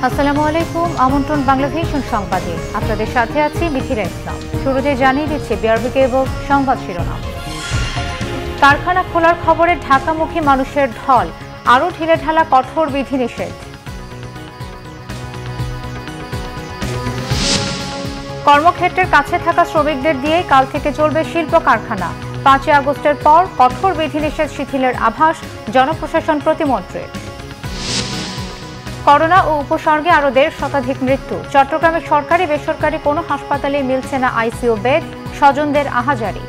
আসসালামু আলাইকুম। আমন্ত্রণ বাংলাভিশন সংবাদে আপনাদের সাথে আছি মিথিলা ইসলাম। শুরুতে জানিয়ে দিচ্ছে বিআরবি কেবল সংবাদ শিরোনাম। কারখানা খোলার খবরে ঢাকামুখী মানুষের ঢল, আরও ঢিলেঢালা কঠোর বিধিনিষেধ। কর্মক্ষেত্রের কাছে থাকা শ্রমিকদের দিয়ে কাল থেকে চলবে শিল্প কারখানা। 5 আগস্টের পর কঠোর বিধিনিষেধ শিথিলের আভাস জনপ্রশাসন প্রতিমন্ত্রীর। করোনা ও উপসর্গে আরও 1.5 শতাধিক মৃত্যু। চট্টগ্রামের সরকারি বেসরকারি কোনো হাসপাতালে মিলছে না আইসিইউ বেড, স্বজনদের আহাজারি।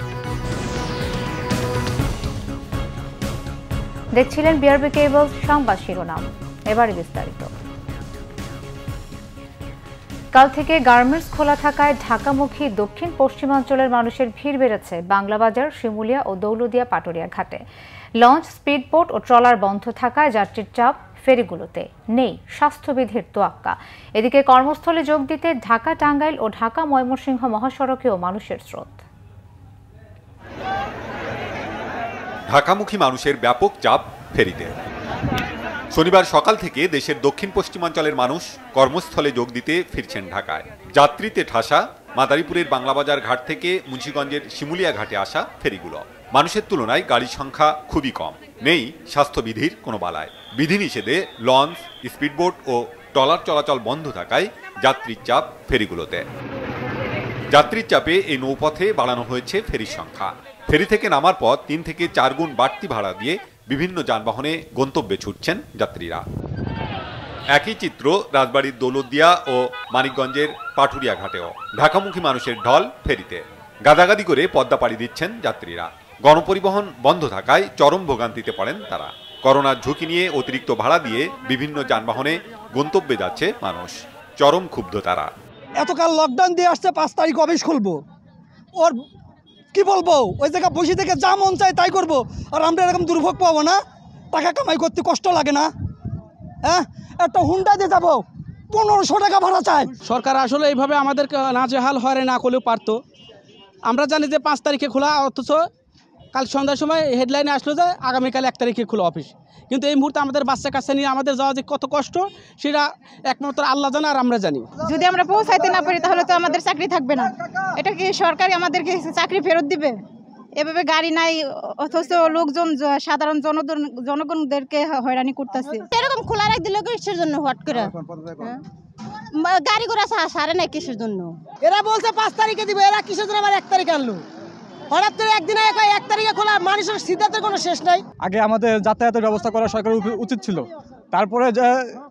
দেখছিলেন বিআরবি কেবল সংবাদ শিরোনাম, এবারে বিস্তারিত। কাল থেকে গার্মেন্টস খোলা থাকায় ঢাকামুখী দক্ষিণ পশ্চিমাঞ্চলের মানুষের ভিড় বেড়েছে বাংলাবাজার, শিমুলিয়া ও দৌলতদিয়া পাটুরিয়া ঘাটে। লঞ্চ, স্পিডবোট ও ট্রলার বন্ধ থাকায় যাত্রীর চাপ ফেরিগুলোতে, নেই স্বাস্থ্যবিধির তোয়াক্কা। এদিকে কর্মস্থলে যোগ দিতে ঢাকা টাঙ্গাইল ও ঢাকা ময়মনসিংহ মহাসড়কেও মানুষের স্রোত। ঢাকামুখী মানুষের ব্যাপক চাপ ফেরিতে। শনিবার সকাল থেকে দেশের দক্ষিণ পশ্চিমাঞ্চলের মানুষ কর্মস্থলে যোগ দিতে ফিরছেন ঢাকায়। যাত্রীতে ঠাসা মাদারীপুরের বাংলাবাজার ঘাট থেকে মুন্সিগঞ্জের শিমুলিয়া ঘাটে আসা ফেরিগুলো। মানুষের তুলনায় গাড়ির সংখ্যা খুবই কম, নেই স্বাস্থ্যবিধির কোনো বালায়। বিধিনিষেধে লঞ্চ, স্পিডবোট ও ট্রলার চলাচল বন্ধ থাকায় যাত্রীর চাপ ফেরিগুলোতে। যাত্রীর চাপে এই নৌপথে বাড়ানো হয়েছে ফেরির সংখ্যা। ফেরি থেকে নামার পর 3 থেকে 4 গুণ বাড়তি ভাড়া দিয়ে বিভিন্ন যানবাহনে গন্তব্যে ছুটছেন যাত্রীরা। একই চিত্র রাজবাড়ীর দৌলতদিয়া ও মানিকগঞ্জের পাটুরিয়া ঘাটেও। ঢাকামুখী মানুষের ঢল ফেরিতে। গাদাগাদি করে পদ্মা পাড়ি দিচ্ছেন যাত্রীরা। গণপরিবহন বন্ধ থাকায় চরম ভোগান্তিতে পড়েন তারা। করোনার ঝুঁকি নিয়ে অতিরিক্ত ভাড়া দিয়ে বিভিন্ন যানবাহনে গন্তব্যে যাচ্ছে মানুষ। চরম ক্ষুব্ধ তারা। এতকাল লকডাউন দিয়ে আসছে, 5 তারিখ অফিস খুলবো, ওর কি বলবো, ওই জায়গায় বসে থেকে যা মন চায় তাই করবো, আর আমরা এরকম দুর্ভোগ পাবো না? টাকা কামাই করতে কষ্ট লাগে না? হ্যাঁ, একটা হুন্ডা দিয়ে যাবো, 1500 টাকা ভাড়া চাই। সরকার আসলে এইভাবে আমাদেরকে নাজেহাল হয়রানি না করলেও পারতো। আমরা জানি যে 5 তারিখে খোলা, অথচ কাল সন্ধ্যার সময় হেডলাইনে আসলো যে আগামীকাল 1 তারিখে খোলা অফিস। কিন্তু এই মুহূর্তে আমাদের বাচ্চা কাচ্চা নিয়ে আমাদের যাওয়া যে কত কষ্ট, সেটা একমাত্র আল্লাহ জানে আর আমরা জানি। যদি আমরা পৌঁছাইতে না পারি তাহলে তো আমাদের চাকরি থাকবে না। এটা কি সরকারি আমাদেরকে চাকরি ফেরত দিবে? এভাবে গাড়ি নাই, অথচ লোকজন সাধারণ জনগণদেরকে হয়রানি করতেছে। এরকম খোলা রাখ দিলে কিসের জন্য? হট করে গাড়ি ঘোড়া সারে নাই কিসের জন্য? এরা বলছে 5 তারিখে দিবে, এরা কিসের জন্য আবার 1 তারিখে আনলো? হঠাৎ করে একদিনে 1 তারিখে খোলা, মানুষের সিদ্ধান্তের কোনো শেষ নাই। আগে আমাদের যাতায়াতের ব্যবস্থা করা সরকারের উচিত ছিল, তারপরে যে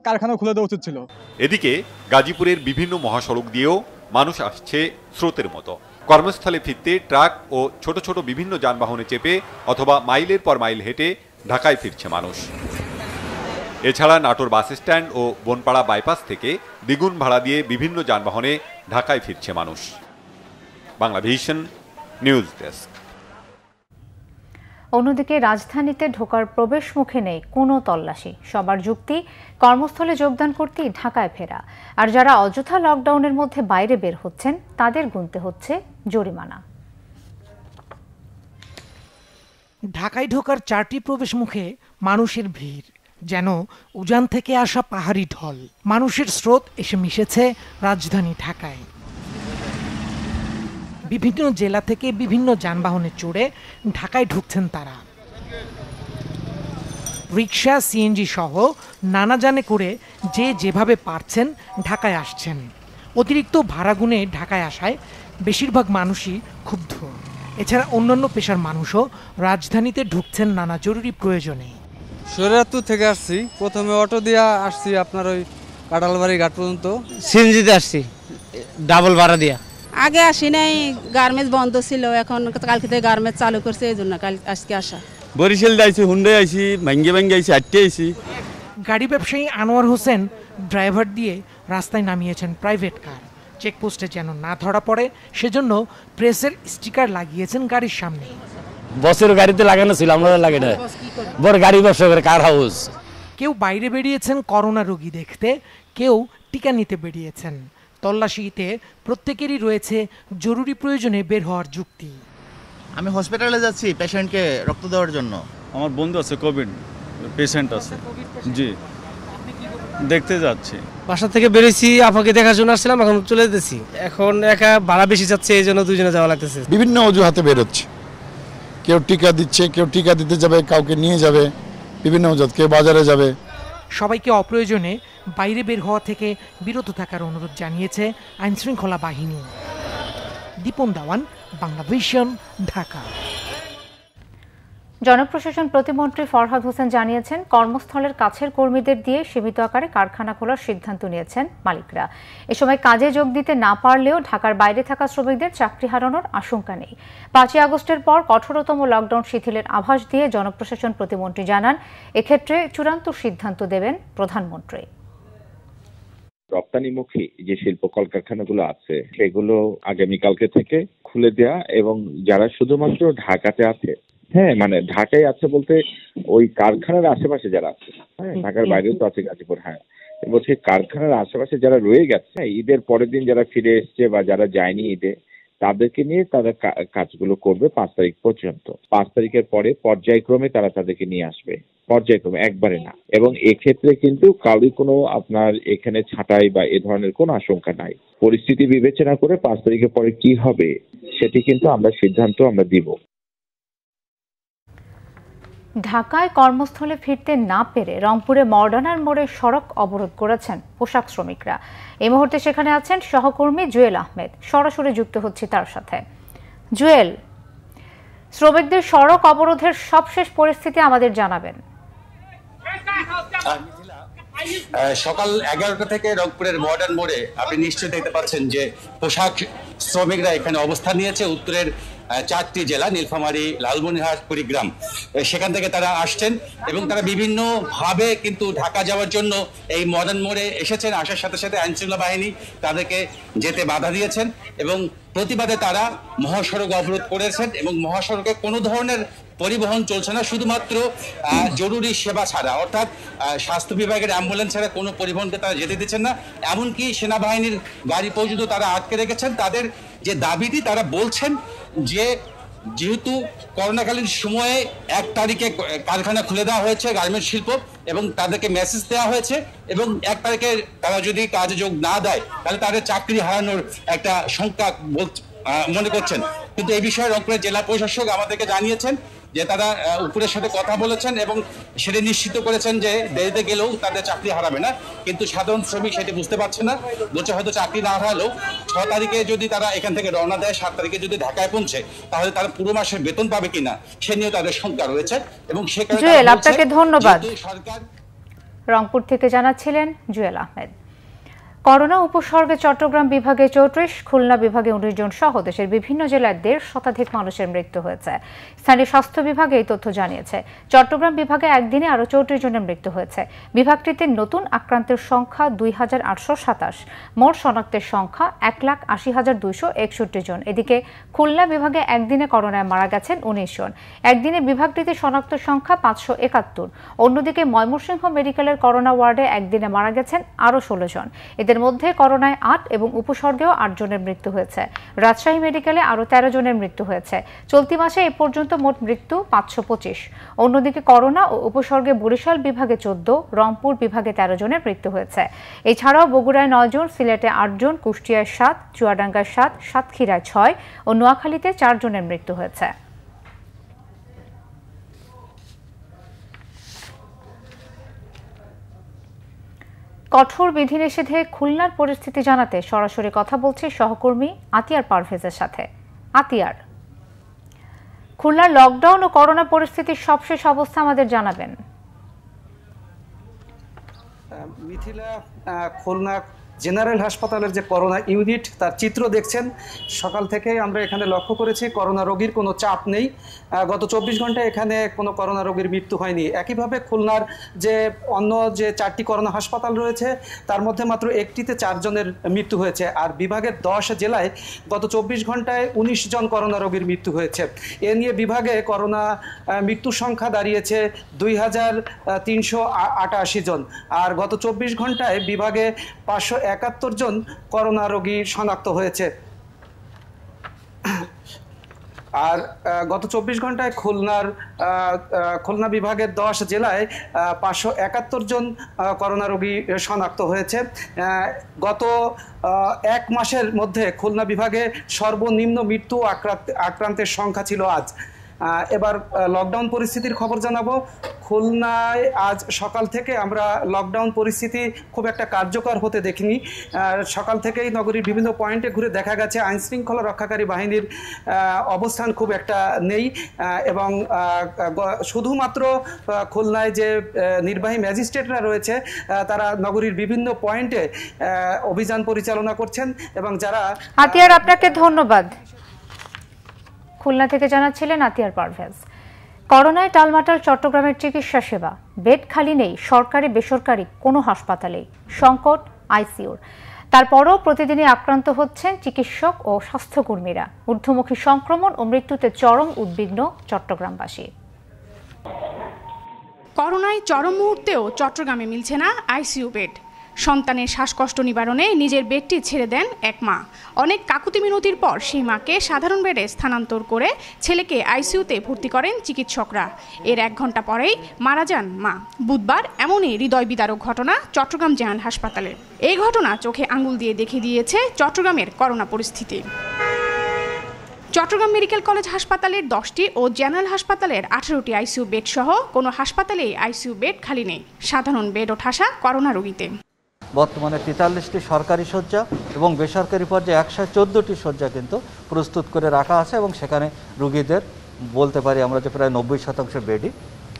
কারখানা খুলে দেওয়া উচিত ছিল। এদিকে গাজীপুরের বিভিন্ন মহাসড়ক দিয়েও মানুষ আসছে স্রোতের মতো। কর্মস্থলে ফিরতে ট্রাক ও ছোট ছোট বিভিন্ন যানবাহনে চেপে অথবা মাইলের পর মাইল হেঁটে ঢাকায় ফিরছে মানুষ। এছাড়া নাটোর বাস স্ট্যান্ড ও বনপাড়া বাইপাস থেকে দ্বিগুণ ভাড়া দিয়ে বিভিন্ন যানবাহনে ঢাকায় ফিরছে মানুষ। Banglavision news desk. অন্যদিকে রাজধানীতে ঢোকার প্রবেশ মুখে নেই কোনো তল্লাশি। সবার যুক্তি, কর্মস্থলে যোগদান করতেই ঢাকায় ফেরা। আর যারা অযথা লকডাউনের মধ্যে বাইরে বের হচ্ছেন তাদের গুনতে হচ্ছে জরিমানা। ঢাকায় ঢোকার 4টি প্রবেশ মুখে মানুষের ভিড়, যেন উজান থেকে আসা পাহাড়ি ঢল। মানুষের স্রোত এসে মিশেছে রাজধানী ঢাকায়। বিভিন্ন জেলা থেকে বিভিন্ন যানবাহনে চড়ে ঢাকায় ঢুকছেন তারা। রিক্সা, সিএনজি সহ নানা যানে করে যে যেভাবে পারছেন ঢাকায় আসছেন। অতিরিক্ত ভাড়া গুনে ঢাকায় আসায় বেশিরভাগ মানুষই ক্ষুব্ধ। এছাড়া অন্যান্য পেশার মানুষও রাজধানীতে ঢুকছেন নানা জরুরি প্রয়োজনে। শরীয়তপুর থেকে আসছি, প্রথমে অটো দিয়ে আসছি আপনার ওই কাঁঠালবাড়ি ঘাট পর্যন্ত। সিএনজিতে আসছি, ডাবল ভাড়া দিয়া। আগে আসি নাই, গার্মেন্টস বন্ধ ছিল, এখন কালকে থেকে গার্মেন্টস চালু করছে, এই জন্য আজকে আসা। বরিশাল যাইছি, হুন্ডাই আইছি, ভাঙ্গে আইছি, আটকে আইছি। গাড়ি ব্যবসায়ী আনোয়ার হোসেন ড্রাইভার দিয়ে রাস্তায় নামিয়েছেন প্রাইভেট কার। চেকপোস্টে যেন না ধরা পড়ে সেজন্য প্রেসের স্টিকার লাগিয়েছেন গাড়ির সামনে। বসের গাড়িতে লাগানো ছিল, আমরা লাগে না, বড় গাড়ি ব্যবসা করে কার হাউস। কেউ বাইরে বেরিয়েছেন করোনা রোগী দেখতে, কেউ টিকা নিতে বেরিয়েছেন। তল্লাশিতে প্রত্যেকেরই রয়েছে জরুরি প্রয়োজনে বের হওয়ার যুক্তি। আমি হসপিটালে যাচ্ছি পেশেন্টকে রক্ত দেওয়ার জন্য। আমার বন্ধু আছে, কোভিড পেশেন্ট আছে। জি, দেখতে যাচ্ছি। বাসা থেকে বেরিয়েছি, আপাকে দেখার জন্য আসছিলাম, এখন চলে যেতেছি। এখন একা ভাড়া বেশি যাচ্ছে, এই জন্য দুজনে যাওয়া লাগতেছে। বিভিন্ন অজুহাতে বেরোচ্ছে, কেউ টিকা দিচ্ছে, কেউ টিকা দিতে যাবে, কাউকে নিয়ে যাবে, বিভিন্ন অজুহাত, কেউ বাজারে যাবে। সবাইকে অপ্রয়োজনে বাইরে বের হওয়া থেকে বিরত থাকার অনুরোধ জানিয়েছে আইনশৃঙ্খলা বাহিনী। দীপন দাওয়ান, বাংলাভিশন, ঢাকা। জনপ্রশাসন প্রতিমন্ত্রী ফরহাদ হোসেন জানিয়েছেন, কর্মস্থলের কাছের কর্মীদের দিয়ে সীমিত আকারে কারখানা খোলার সিদ্ধান্ত নিয়েছেন মালিকরা। এ সময় কাজে যোগ দিতে না পারলেও ঢাকার বাইরে থাকা শ্রমিকদের চাকরি হারানোর আশঙ্কা নেই। 5 আগস্টের পর কঠোরতম লকডাউন শিথিলের আভাস দিয়ে জনপ্রশাসন প্রতিমন্ত্রী জানান, এক্ষেত্রে চূড়ান্ত সিদ্ধান্ত দেবেন প্রধানমন্ত্রী। রপ্তানিমুখী যে শিল্প কলকারখানাগুলো আছে সেগুলো আগামীকালকে থেকে খুলে দেয়া, এবং যারা শুধুমাত্র ঢাকাতে আছে, হ্যাঁ মানে ঢাকায় আছে বলতে ওই কারখানার আশেপাশে যারা আছে, হ্যাঁ ঢাকার বাইরেও তো আছে গাজীপুর, হ্যাঁ বলছি কারখানার আশেপাশে যারা রয়ে গেছে, ঈদের পরের দিন যারা ফিরে এসছে বা যারা যায়নি ঈদে, তাদেরকে নিয়ে তারা কাজগুলো করবে 5 তারিখ পর্যন্ত। 5 তারিখের পরে পর্যায়ক্রমে তারা তাদেরকে নিয়ে আসবে, পর্যায়ক্রমে, একবারে না। এবং এক্ষেত্রে কিন্তু কাউরি কোনো আপনার এখানে ছাঁটাই বা এ ধরনের কোনো আশঙ্কা নাই। পরিস্থিতি বিবেচনা করে 5 তারিখের পরে কি হবে সেটি কিন্তু আমরা সিদ্ধান্ত দিব। ঢাকায় কর্মস্থলে ফিরতে না পেরে রংপুরে মডার্নার মোড়ে সড়ক অবরোধ করেছেন পোশাক শ্রমিকরা। এই মুহূর্তে সেখানে আছেন সহকর্মী জুয়েল আহমেদ, সরাসরি যুক্ত হচ্ছে তার সাথে। জুয়েল, শ্রমিকদের সড়ক অবরোধের সবশেষ পরিস্থিতি আমাদের জানাবেন। সকাল 11টা থেকে রংপুরের মডার্ন মোড়ে আপনি নিশ্চয়ই দেখতে পাচ্ছেন যে পোশাক শ্রমিকরা এখানে অবস্থান নিয়েছে। উত্তরের 4টি জেলা, নীলফামারী, লালমনিরহাট, কুড়িগ্রাম, সেখান থেকে তারা আসছেন এবং তারা বিভিন্ন ভাবে কিন্তু ঢাকা যাওয়ার জন্য এই মডার্ন মোড়ে এসেছেন। আসার সাথে সাথে আইনশৃঙ্খলা বাহিনী তাদেরকে যেতে বাধা দিয়েছেন এবং প্রতিবাদে তারা মহাসড়ক অবরোধ করেছেন এবং মহাসড়কে কোনো ধরনের পরিবহন চলছে না, শুধুমাত্র জরুরি সেবা ছাড়া, অর্থাৎ স্বাস্থ্য বিভাগের অ্যাম্বুলেন্স ছাড়া কোনো পরিবহনকে তারা যেতে দিচ্ছেন না। এমনকি সেনাবাহিনীর গাড়ি পর্যন্ত তারা আটকে রেখেছেন। তাদের যে দাবিটি, তারা বলছেন যে যেহেতু করোনাকালীন সময়ে 1 তারিখে কারখানা খুলে দেওয়া হয়েছে গার্মেন্টস শিল্প, এবং তাদেরকে মেসেজ দেওয়া হয়েছে এবং 1 তারিখে তারা যদি কাজে যোগ না দেয় তাহলে তাদের চাকরি হারানোর একটা শঙ্কা মনে করছেন। কিন্তু এই বিষয়ে রংপুরের জেলা প্রশাসক আমাদেরকে জানিয়েছেন যে তারা উপরের সাথে কথা বলেছেন এবং সেটা নিশ্চিত করেছেন যে দেরিতে গেলেও তাদের চাকরি হারাবে না। কিন্তু সাধারণ শ্রমিক সেটি বুঝতে পারছে না, বলছে হয়তো চাকরি না হারালেও 6 তারিখে যদি তারা এখান থেকে রওনা দেয়, 7 তারিখে যদি ঢাকায় পৌঁছে, তাহলে তারা পুরো মাসের বেতন পাবে কিনা সে নিয়েও তাদের শঙ্কা রয়েছে। এবং সে কারণে জুয়েল, আপনাকে ধন্যবাদ। রংপুর থেকে জানাচ্ছিলেন জুয়েল আহমেদ। করোনা উপসর্গে চট্টগ্রাম বিভাগে 34, খুলনা বিভাগে 19 জন সহ দেশের বিভিন্ন জেলায় 1.5 শতাধিক মানুষের মৃত্যু হয়েছে। স্থানীয় স্বাস্থ্য বিভাগে এই তথ্য জানিয়েছে। চট্টগ্রাম বিভাগে একদিনে আরও 34 জনের মৃত্যু হয়েছে। বিভাগটিতে নতুন আক্রান্তের সংখ্যা 2827, মোট শনাক্তের সংখ্যা 1,80,261 জন। এদিকে খুলনা বিভাগে একদিনে করোনায় মারা গেছেন 19 জন। একদিনে বিভাগটিতে শনাক্ত সংখ্যা 571। অন্যদিকে ময়মনসিংহ মেডিকেলের করোনা ওয়ার্ডে একদিনে মারা গেছেন আরও 16 জন। এদের মধ্যে করোনায় 8 এবং উপসর্গেও 8 জনের মৃত্যু হয়েছে। রাজশাহী মেডিকেলে আরও 13 জনের মৃত্যু হয়েছে। চলতি মাসে এ পর্যন্ত মোট মৃত্যু 525। অন্যদিকে করোনা ও উপসর্গে বরিশাল বিভাগে 14, রংপুর বিভাগে 13 জনের মৃত্যু হয়েছে। এছাড়াও বগুড়ায় 9 জন, সিলেটে 8 জন, কুষ্টিয়ায় 7, চুয়াডাঙ্গায় 7, সাতক্ষীরায় 6 ও নোয়াখালীতে 4 জনের মৃত্যু হয়েছে। কঠোর বিধিনিষেধে খুলনার পরিস্থিতি জানাতে সরাসরি কথা বলছে সহকর্মী আতিয়ার পারভেজের সাথে। আতিয়ার, খুলনার লকডাউন ও করোনা পরিস্থিতির সবশেষ অবস্থা আমাদের জানাবেন। মিথিলা, খুলনা জেনারেল হাসপাতালের যে করোনা ইউনিট তার চিত্র দেখছেন। সকাল থেকে আমরা এখানে লক্ষ্য করেছি করোনা রোগীর কোনো চাপ নেই। গত 24 ঘন্টায় এখানে কোনো করোনা রোগীর মৃত্যু হয়নি। একইভাবে খুলনার যে অন্য যে 4টি করোনা হাসপাতাল রয়েছে তার মধ্যে মাত্র একটিতে 4 জনের মৃত্যু হয়েছে। আর বিভাগের 10 জেলায় গত 24 ঘন্টায় 19 জন করোনা রোগীর মৃত্যু হয়েছে। এ নিয়ে বিভাগে করোনা মৃত্যুর সংখ্যা দাঁড়িয়েছে 2388 জন। আর গত 24 ঘন্টায় বিভাগে 571 জন করোনা রোগী শনাক্ত হয়েছে। আর গত 24 ঘন্টায় খুলনা বিভাগের 10 জেলায় 571 জন করোনা রোগী শনাক্ত হয়েছে। গত 1 মাসের মধ্যে খুলনা বিভাগে সর্বনিম্ন মৃত্যু আক্রান্তের সংখ্যা ছিল আজ। এবার লকডাউন পরিস্থিতির খবর জানাবো। খুলনায় আজ সকাল থেকে আমরা লকডাউন পরিস্থিতি খুব একটা কার্যকর হতে দেখিনি। সকাল থেকেই নগরীর বিভিন্ন পয়েন্টে ঘুরে দেখা গেছে আইনশৃঙ্খলা রক্ষাকারী বাহিনীর অবস্থান খুব একটা নেই এবং শুধুমাত্র খুলনায় যে নির্বাহী ম্যাজিস্ট্রেটরা রয়েছে তারা নগরীর বিভিন্ন পয়েন্টে অভিযান পরিচালনা করছেন এবং যারা আতিয়ার, আপনাকে ধন্যবাদ। খুলনা থেকে জানাচ্ছিলেন আতিয়ার পারভেজ। করোনায় টালমাটাল চট্টগ্রামের চিকিৎসা সেবা, বেড খালি নেই সরকারি বেসরকারি কোনো হাসপাতালে, সংকট আইসিইউর। তারপরও প্রতিদিনই আক্রান্ত হচ্ছেন চিকিৎসক ও স্বাস্থ্যকর্মীরা। ঊর্ধ্বমুখী সংক্রমণ ও মৃত্যুতে চরম উদ্বিগ্ন চট্টগ্রামবাসী। করোনায় চরম মুহূর্তেও চট্টগ্রামে মিলছে না আইসিইউ বেড। সন্তানের শ্বাসকষ্ট নিবারণে নিজের বেডটি ছেড়ে দেন এক মা। অনেক কাকুতি মিনতির পর সেই মাকে সাধারণ বেডে স্থানান্তর করে ছেলেকে আইসিইউতে ভর্তি করেন চিকিৎসকরা। এর 1 ঘন্টা পরেই মারা যান মা। বুধবার এমনই হৃদয় বিদারক ঘটনা চট্টগ্রাম জেনারেল হাসপাতালে। এই ঘটনা চোখে আঙুল দিয়ে দেখিয়ে দিয়েছে চট্টগ্রামের করোনা পরিস্থিতি। চট্টগ্রাম মেডিকেল কলেজ হাসপাতালের 10টি ও জেনারেল হাসপাতালের 18টি আইসিইউ বেড সহ কোনো হাসপাতালেই আইসিইউ বেড খালি নেই। সাধারণ বেডও ঠাসা করোনা রোগীতে। বর্তমানে 43টি সরকারি শয্যা এবং বেসরকারি পর্যায়ে 114টি শয্যা কিন্তু প্রস্তুত করে রাখা আছে এবং সেখানে রোগীদের বলতে পারি আমরা যে প্রায় 90% বেডই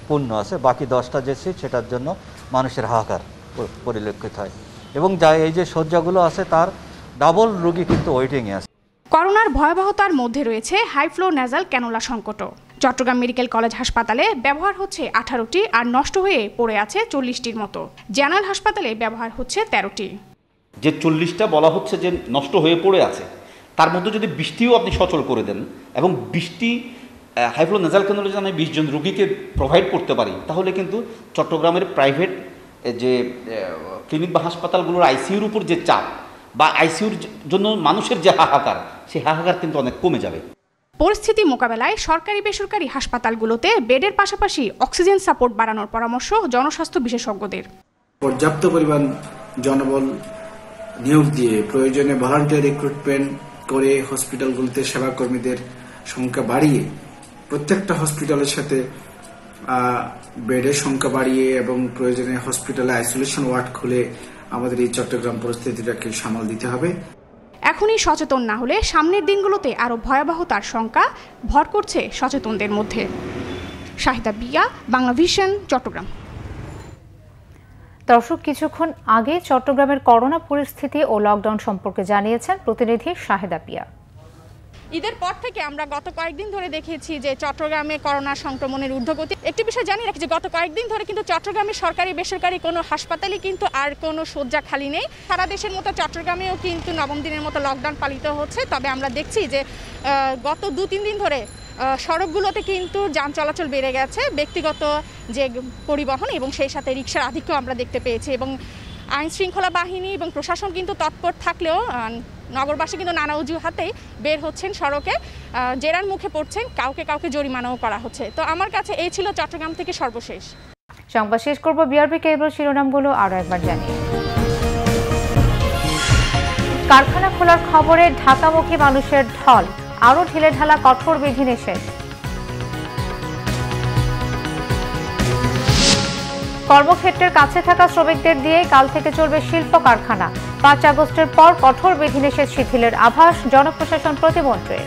পূর্ণ আছে। বাকি 10টা যে সিট সেটার জন্য মানুষের হাহাকার পরিলক্ষিত হয় এবং যা এই যে শয্যাগুলো আছে তার ডাবল রোগী কিন্তু ওয়েটিংয়ে আছে। করোনার ভয়াবহতার মধ্যে রয়েছে হাই ফ্লো ন্যাজাল ক্যানোলা সংকটও। চট্টগ্রাম মেডিকেল কলেজ হাসপাতালে ব্যবহার হচ্ছে 18টি আর নষ্ট হয়ে পড়ে আছে 40টির মতো। জেনারেল হাসপাতালে ব্যবহার হচ্ছে 13টি। যে 40টা বলা হচ্ছে যে নষ্ট হয়ে পড়ে আছে, তার মধ্যে যদি 20টিও আপনি সচল করে দেন এবং 20টি হাইফ্লো নেজাল ক্যানোলা যদি আমি 20 জন রোগীকে প্রোভাইড করতে পারি, তাহলে কিন্তু চট্টগ্রামের প্রাইভেট যে ক্লিনিক বা হাসপাতালগুলোর আইসিইউর উপর যে চাপ বা আইসিইউর জন্য মানুষের যে হাহাকার, সেই হাহাকার কিন্তু অনেক কমে যাবে। পরিস্থিতি মোকাবেলায় সরকারি বেসরকারি হাসপাতালগুলোতে বেডের পাশাপাশি অক্সিজেন সাপোর্ট বাড়ানোর পরামর্শ জনস্বাস্থ্য বিশেষজ্ঞদের। পর্যাপ্ত পরিমাণ জনবল নিয়োগ দিয়ে প্রয়োজনে ভলান্টিয়ার রিক্রুটমেন্ট করে হসপিটালগুলোতে সেবাকর্মীদের সংখ্যা বাড়িয়ে প্রত্যেকটা হসপিটালের সাথে বেডের সংখ্যা বাড়িয়ে এবং প্রয়োজনে হসপিটালে আইসোলেশন ওয়ার্ড খুলে আমাদের এই চট্টগ্রাম পরিস্থিতিটাকে সামাল দিতে হবে। এখনই সচেতন না হলে সামনের দিনগুলোতে আরো ভয়াবহতার শঙ্কা ভর করছে সচেতনদের মধ্যে। শাহিদা বিয়া, বাংলা ভিশন, চট্টগ্রাম। দর্শক, কিছুক্ষণ আগে চট্টগ্রামের করোনা পরিস্থিতি ও লকডাউন সম্পর্কে জানিয়েছেন প্রতিনিধি শাহিদা বিয়া। ঈদের পর থেকে আমরা গত কয়েকদিন ধরে দেখেছি যে চট্টগ্রামে করোনা সংক্রমণের ঊর্ধ্বগতি। একটি বিষয় জানিয়ে রাখি যে গত কয়েকদিন ধরে কিন্তু চট্টগ্রামে সরকারি বেসরকারি কোনো হাসপাতালে কিন্তু আর কোনো শয্যা খালি নেই। সারা দেশের মতো চট্টগ্রামেও কিন্তু নবম দিনের মতো লকডাউন পালিত হচ্ছে। তবে আমরা দেখছি যে গত 2-3 দিন ধরে সড়কগুলোতে কিন্তু যান চলাচল বেড়ে গেছে, ব্যক্তিগত যে পরিবহন এবং সেই সাথে রিকশার আধিক্য আমরা দেখতে পেয়েছি এবং আইন শৃঙ্খলা বাহিনী এবং প্রশাসন কিন্তু তৎপর থাকলেও নগরবাসী কিন্তু নানা অজুহাতেই বের হচ্ছেন সড়কে, জেরার মুখে পড়ছেন, কাউকে জরিমানাও করা হচ্ছে। তো আমার কাছে এই ছিল চট্টগ্রাম থেকে সর্বশেষ সংবাদ। শেষ করব বিআরবি কেবল শিরোনামগুলো আরও একবার জানিয়ে। কারখানা খোলার খবরে ঢাকামুখী মানুষের ঢল, আরও ঢিলেঢালা কঠোর বিধিনিষেধ। কর্মক্ষেত্রের কাছে থাকা শ্রমিকদের দিয়ে কাল থেকে চলবে শিল্প কারখানা। 5 আগস্টের পর কঠোর বিধিনিষেধ শিথিলের আভাস জনপ্রশাসন প্রতিমন্ত্রীর।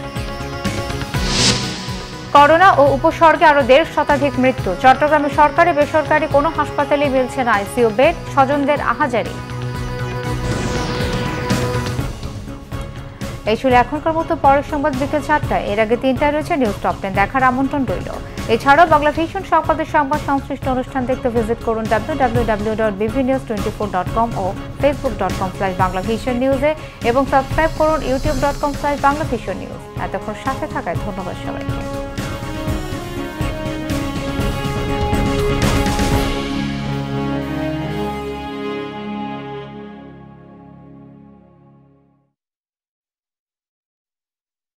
করোনা ও উপসর্গে আরো 1.5 শতাধিক মৃত্যু। চট্টগ্রামে সরকারি বেসরকারি কোনো হাসপাতালে মিলছে না আইসিইউ বেড, স্বজনদের আহাজারি। এই ছিল এখনকার মতো। পরের সংবাদ বিকেল 4টায়। এর আগে 3টায় রয়েছে নিউজ টপ 10 দেখার আমন্ত্রণ রইল। এছাড়াও বাংলা ভিশন সংবাদের সংবাদ সংশ্লিষ্ট অনুষ্ঠান দেখতে ভিজিট করুন www.bvnews24.com ও facebook.com/banglavisionnews এবং সাবস্ক্রাইব করুন youtube.com/banglavisionnews। এতক্ষণ সাথে থাকায় ধন্যবাদ সবাইকে।